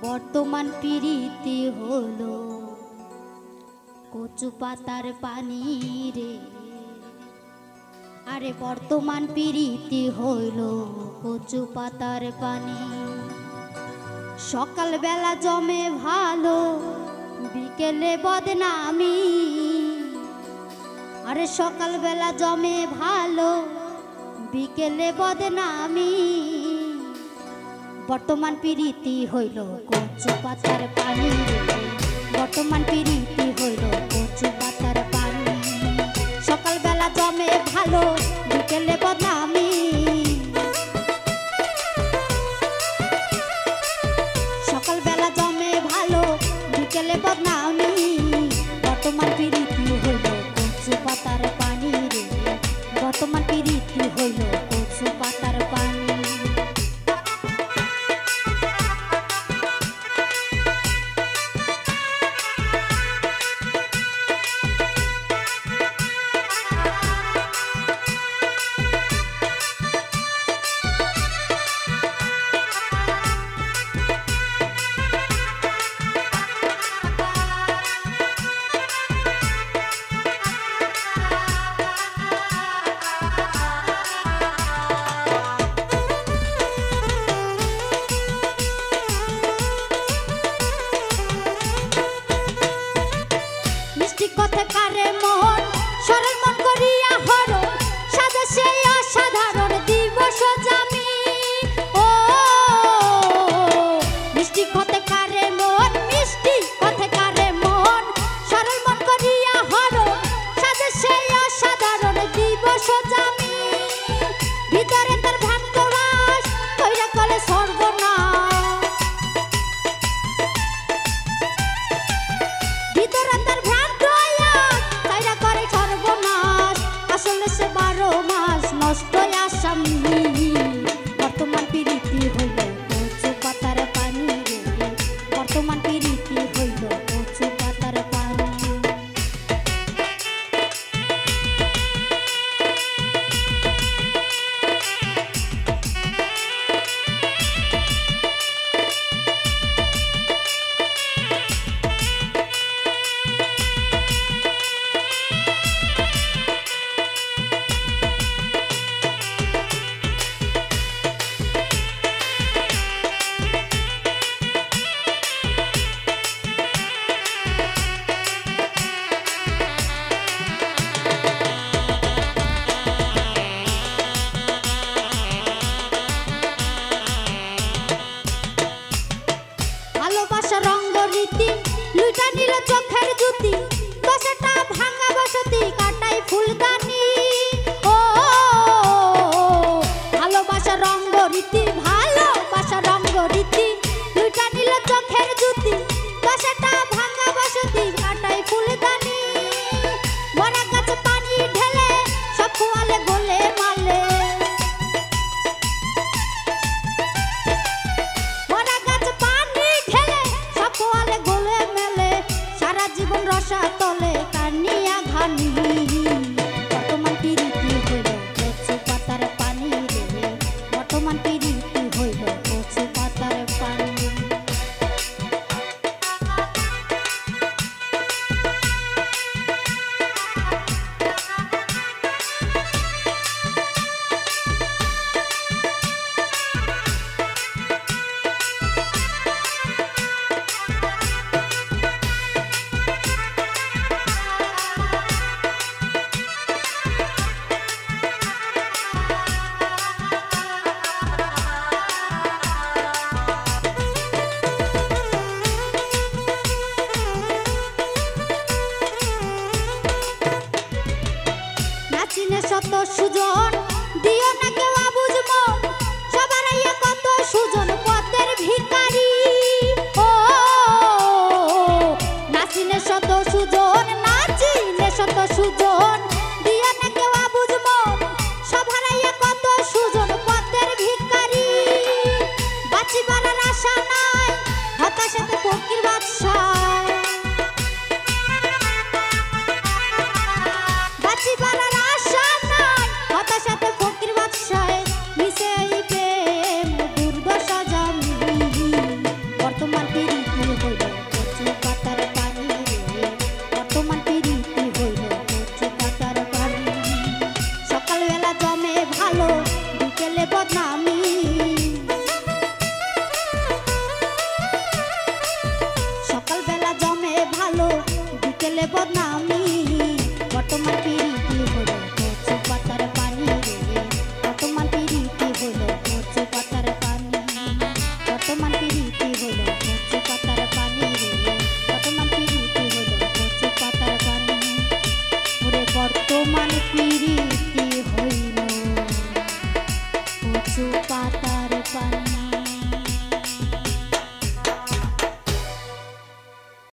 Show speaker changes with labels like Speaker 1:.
Speaker 1: বর্তমান পিরিতি হলো কচু পাতার পানি রে। আরে বর্তমান পিরিতি হলো কচু পাতার পানি। সকাল বেলা জমে ভালো, বিকেলে বদনামি। আরে সকাল বেলা জমে ভালো, বিকেলে বদনামি। বর্তমান পিরিতি হইল কচু পাতার পানি রে। বর্তমান পিরিতি হইল কচু পাতার পানি। সকাল বেলা জমে ভালো, বিকেলে বদনামি। সকাল বেলা জমে ভালো, বিকেলে বদনামি। বর্তমান পিরিতি হইল কচু পাতার পানি রে। বর্তমান পিরিতি হইল কচু পাতার পানি। কারে মন সরল মন করিয়া হরণ সাজে সেই অসাধারণ দিবস জামি। ও মিষ্টি কথা কারে মন, মিষ্টি কথা কারে মন সরল মন করিয়া হরণ সাজে সেই অসাধারণ দিবস জামি। ভিতরে তার ভ্রান্ত বাস কইরা কলে সর্বনাশ। ভিতরে তার ভ্রান্ত আসলে সে 12 মাস নষ্ট আসামি। বর্তমান পিরিতি হইল কচু পাতার পানি রে। বর্তমান পিরিতি হইল কচু পাতার পানি। ভালোবাসা রঙ্গ রীতি লুটা নিল চোখের জুতি। দশটা ভাঙা বসতি কাটাই ফুলদানি। ও ভালোবাসা রঙ্গ রীতি, ভালোবাসা রঙ্গ রীতি লুটা নিল চোখের জুতি। দশটা ভাঙা বসতি কাটাই ফুলদানি। মরা গাছে পানি ঢেলে সব খোয়ালে গোলে মালে। জীবন রসা তলে কানিয়া ঘানি। বর্তমান পিরিতি হইল কচু পাতার পানি রে। বর্তমান পিরিতি হইল কচু পাতার পানি। শত সুজন দিও না কেউ আবুঝ মন। সবার আইয়া কত সুজন পথের ভিখারি। ও নাচিনে শত সুজন, নাচিনে শত সুজন দিও না কেউ আবুঝ মন। সবার আইয়া কত সুজন পথের ভিখারি। বাঁচিবার আশা নাই, হতাশাতে ফকির বাদশা। বাঁচিবার